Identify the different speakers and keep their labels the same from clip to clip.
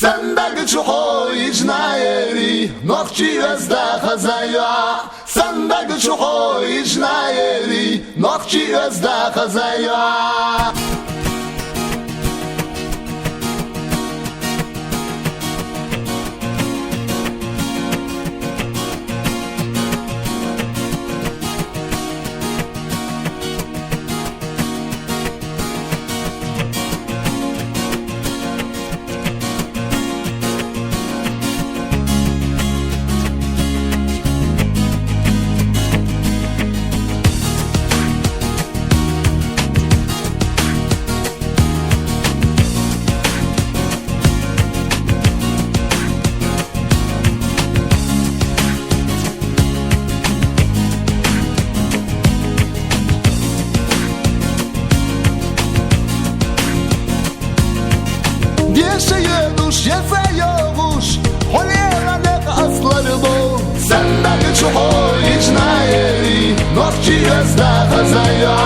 Speaker 1: Sandagi chuho ijnaeri noqchi özda khazaya Sandagi chuho ijnaeri noqchi özda khazaya Yaşayırmış, yazıyormuş Holyeranlık asları bu Sandagi chuho ijnaeri noqchi özda khazaya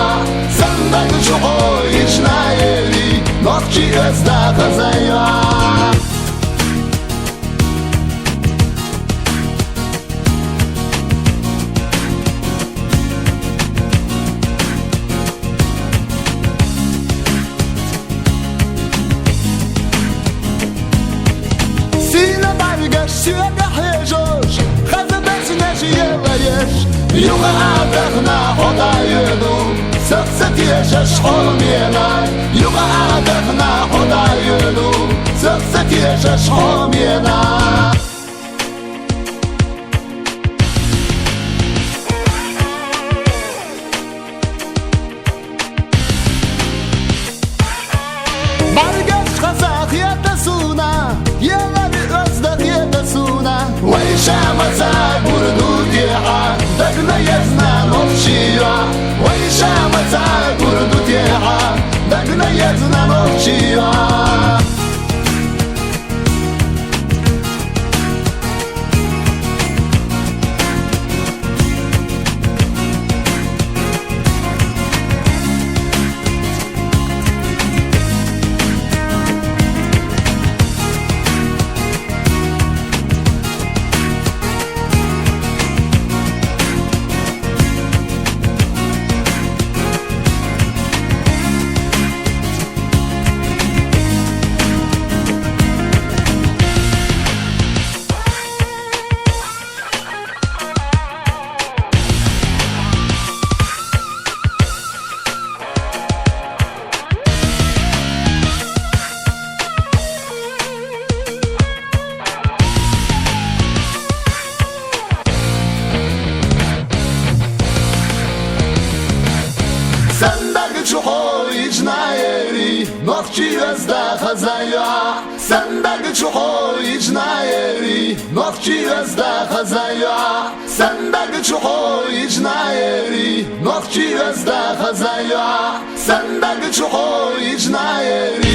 Speaker 1: Sandagi chuho ijnaeri noqchi özda khazaya Сюда хежош, хазабеш нежиеваешь Юга адахна ходаюну, сердце тешешь хомена Юга адахна ходаюну, сердце тешешь хомена Баргаш хазах ятасуна, Вайшамаца бурдутеха, дагна язна новчия Вайшамаца бурдутеха, дагна язна новчия Sandagi chuho ijnaeri noqchi özda khazaya Sandagi chuho ijnaeri noqchi özda khazaya Sandagi chuho ijnaeri noqchi özda khazaya Sandagi chuho ijnaeri